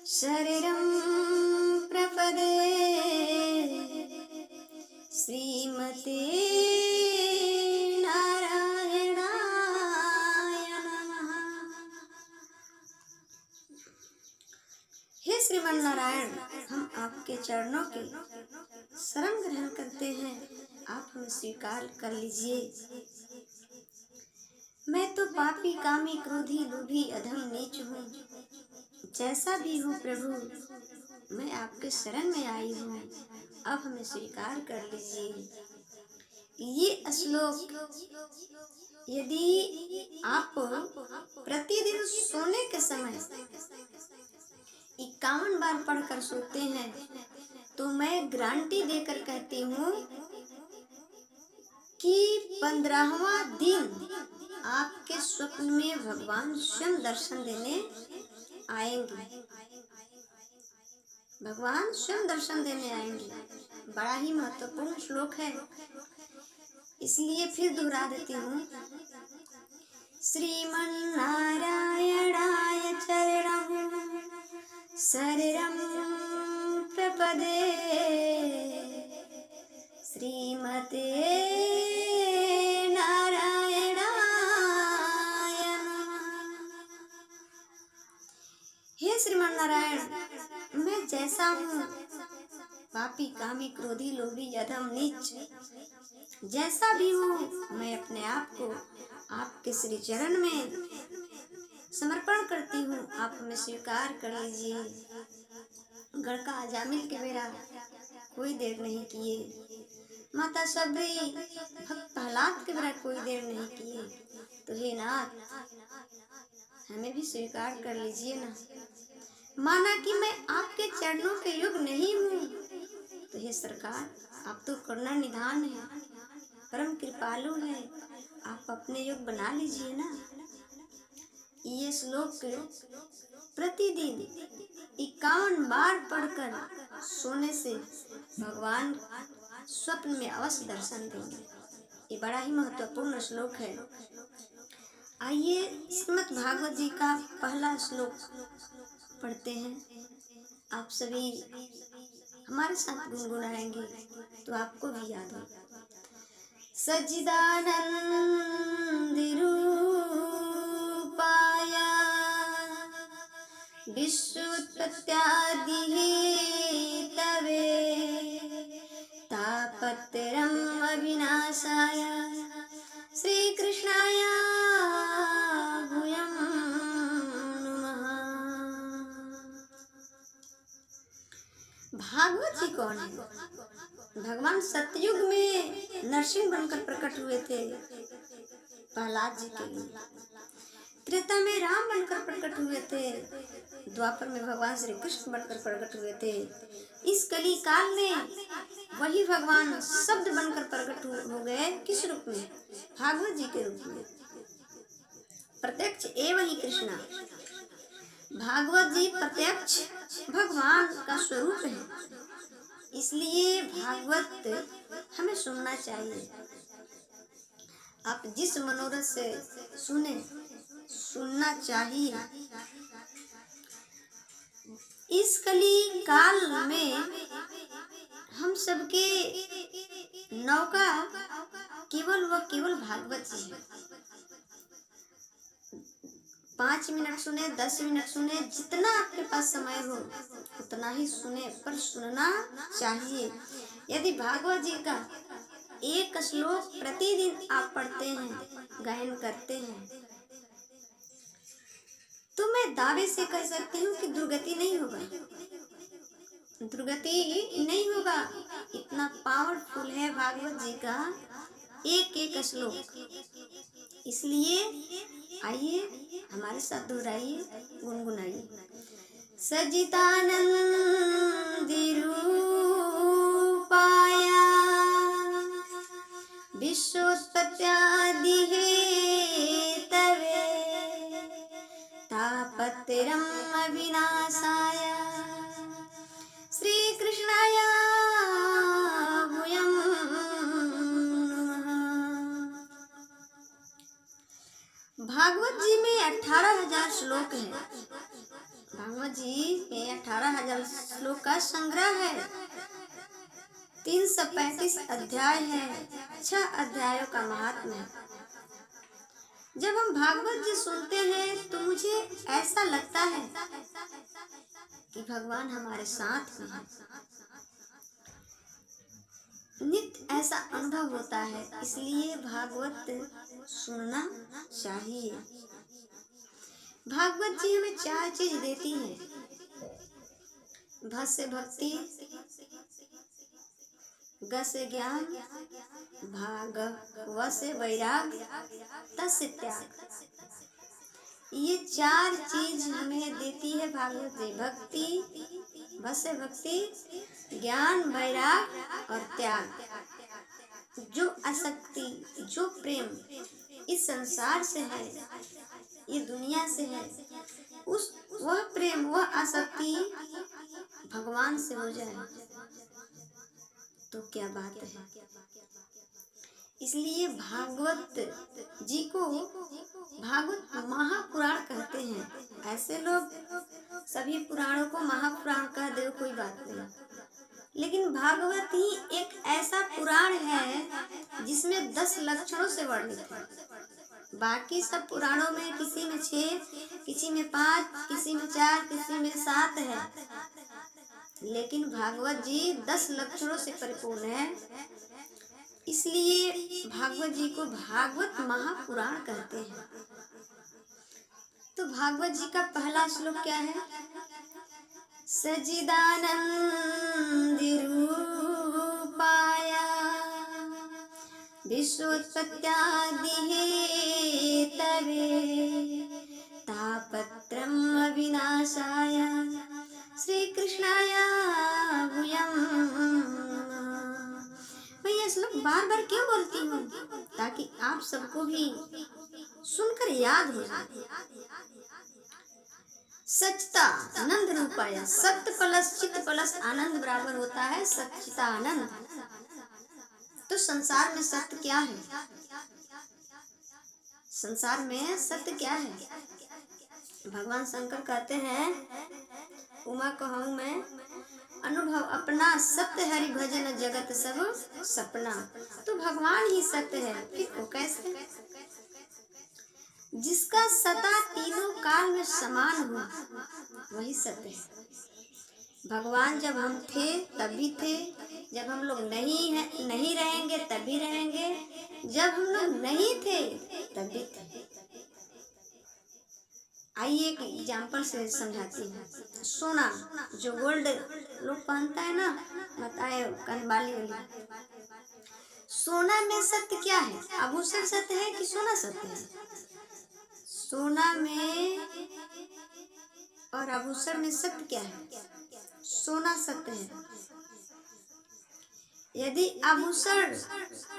शरणं प्रपदे श्रीमते नारायणाय नमः। हे श्रीमन नारायण, हम आपके चरणों के शरण ग्रहण करते हैं, आप हमें स्वीकार कर लीजिए। मैं तो पापी, कामी, क्रोधी, लोभी, अधम, नीच हूँ। जैसा भी हूँ प्रभु, मैं आपके शरण में आई हूँ, अब हमें स्वीकार कर लीजिए। ये श्लोक यदि आप प्रतिदिन सोने के समय 51 बार पढ़कर सोते हैं तो मैं गारंटी देकर कहती हूँ कि 15वां दिन आपके स्वप्न में भगवान स्वयं दर्शन देने आएंगे। भगवान स्वयं दर्शन देने आएंगे। बड़ा ही महत्वपूर्ण श्लोक है, इसलिए फिर दोहरा देती हूँ। श्रीमन नारायणाय चरणं शरणं प्रपदे श्रीमते नारायणाय नमः। हे श्रीमन नारायण, मैं जैसा हूँ, पापी, कामी, क्रोधी, लोभी, अधम, नीच, जैसा भी हूँ, मैं अपने आप को आपके श्री चरण में समर्पण करती हूँ, आप हमें स्वीकार कर लीजिए। गढ़का अजामिल के बेरा कोई देर नहीं किए, माता सबरी, भक्त प्रहलाद के बेरा कोई देर नहीं किए, तो हे नाथ, हमें भी स्वीकार कर लीजिए ना। माना कि मैं आपके चरणों के योग्य नहीं हूँ, तो हे सरकार, आप तो करुणा निधान है, परम कृपालु है, आप अपने योग बना लीजिए ना। ये श्लोक प्रतिदिन 51 बार पढ़कर सोने से भगवान स्वप्न में अवश्य दर्शन देंगे। ये बड़ा ही महत्वपूर्ण श्लोक है। आइए श्रीमद् भागवत जी का पहला श्लोक पढ़ते हैं। आप सभी हमारे साथ गुनगुनाएंगे तो आपको भी याद हो। सच्चिदानंद रूपाय विश्वोत्पत्त्यादि हेतवे तापत्रयम् अविनाशाय श्री कृष्णाय भूयं नमः। भागवत जी कौन है? भगवान सतयुग में नरसिंह बनकर प्रकट हुए थे प्रहलाद जी के लिए। त्रेता में राम बनकर प्रकट हुए थे, द्वापर में भगवान श्री कृष्ण बनकर प्रकट हुए थे। इस कली काल में वही भगवान शब्द बनकर प्रकट हो गए। किस रूप में? भागवत जी के रूप में। प्रत्यक्ष एवं ही कृष्णा। भागवत जी प्रत्यक्ष भगवान का स्वरूप है, इसलिए भागवत हमें सुनना चाहिए। आप जिस मनोरथ से सुने, सुनना चाहिए। इस कली काल में हम सबके नौका केवल भागवत जी है। 5 मिनट सुने, 10 मिनट सुने, जितना आपके पास समय हो उतना ही सुने, पर सुनना चाहिए। यदि भागवत जी का एक श्लोक प्रतिदिन आप पढ़ते हैं, गायन करते हैं, तो मैं दावे से कह सकती हूँ कि दुर्गति नहीं होगा। दुर्गति नहीं होगा। इतना पावरफुल है भागवत जी का एक एक श्लोक। इसलिए आइए हमारे साथ दोहराइए, गुनगुनाइए। सच्चिदानंद रूपाय विश्वोत्पत्त्यादि हेतवे तापत्रयम् अविनाशाय श्री कृष्णाय भूयं नमः। भागवत जी में 18,000 श्लोक हैं। भागवत जी में 18,000 श्लोक का संग्रह है, 335 अध्याय है, 6 अध्यायों का महात्म्य है। जब हम भागवत जी सुनते हैं तो मुझे ऐसा लगता है कि भगवान हमारे साथ में है। नित्य ऐसा अनुभव होता है, इसलिए भागवत सुनना चाहिए। भागवत जी हमें 4 चीज देती है: भ से भक्ति, ग से ज्ञान, व से वैराग, त से त्याग। ये 4 चीज हमें देती है भागवत जी। भक्ति, भ से भक्ति, ज्ञान, वैराग और त्याग। जो आसक्ति, जो प्रेम इस संसार से है, ये दुनिया से है, उस वह प्रेम, वह आसक्ति भगवान से हो जाए तो क्या बात है। इसलिए भागवत जी को भागवत महापुराण कहते हैं। ऐसे लोग सभी पुराणों को महापुराण कह दे, कोई बात नहीं, लेकिन भागवत ही एक ऐसा पुराण है जिसमें 10 लक्षणों से वर्णित है। बाकी सब पुराणों में किसी में 6, किसी में 5, किसी में 4, किसी में 7 है, लेकिन भागवत जी 10 लक्षणों से परिपूर्ण है। इसलिए भागवत जी को भागवत महापुराण कहते हैं। तो भागवत जी का पहला श्लोक क्या है? सच्चिदानंद रूपाय विश्वोत्पत्त्यादि हेतवे तापत्रयम् अविनाशाय श्री कृष्णाय भूयं नमः। मैं ये श्लोक बार बार क्यों बोलती हूँ? ताकि आप सबको भी सुनकर याद हो जाए। सच्चिता आनंद रूपाय, सत्य प्लस चित प्लस आनंद बराबर होता है सच्चिता आनंद। तो संसार में सत्य क्या है? संसार में सत्य क्या है? भगवान शंकर कहते हैं, उमा कहूँ मैं अनुभव अपना, सत्य हरि भजन जगत सब सपना। तो भगवान ही सत्य है, फिर वो कैसे? जिसका सता तीनों काल में समान हो वही सत्य है। भगवान जब हम थे तब भी थे, जब हम लोग नहीं रहेंगे तब भी रहेंगे, जब हम लोग नहीं थे तब भी थे। आइए एक एग्जाम्पल से समझाती हूँ। सोना जो गोल्ड लोग पहनता है ना, बताए कनबाली वाली, सोना में सत्य क्या है? आभूषण सत्य है कि सोना सत्य है? सोना में और आभूषण में सत्य क्या है? सोना सत्य है। यदि आभूषण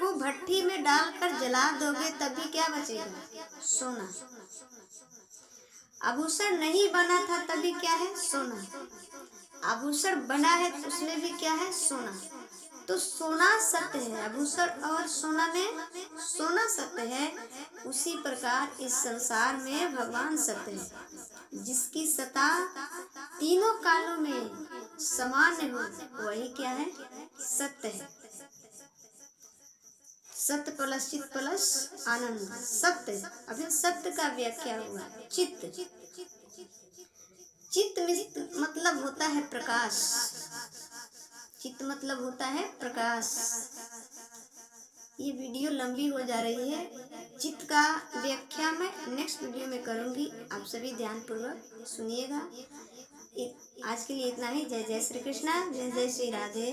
को भट्टी में डालकर जला दोगे तभी क्या बचेगा? सोना। आभूषण नहीं बना था तभी क्या है? सोना। आभूषण बना है तो उसमें भी क्या है? सोना। तो सोना सत्य है, आभूषण और सोना में सोना सत्य है। उसी प्रकार इस संसार में भगवान सत्य है, जिसकी सत्ता तीनों कालों में समान हो वही क्या है? सत्य है। सत्य प्लस चित प्लस आनंद, सत्य। अभी सत्य का व्याख्या हुआ चित्त। चित्त मतलब होता है प्रकाश। चित्त मतलब होता है प्रकाश। ये वीडियो लंबी हो जा रही है, चित्त का व्याख्या मैं नेक्स्ट वीडियो में करूंगी। आप सभी ध्यानपूर्वक सुनिएगा। आज के लिए इतना ही। जय जय श्री कृष्णा, जय जय श्री राधे।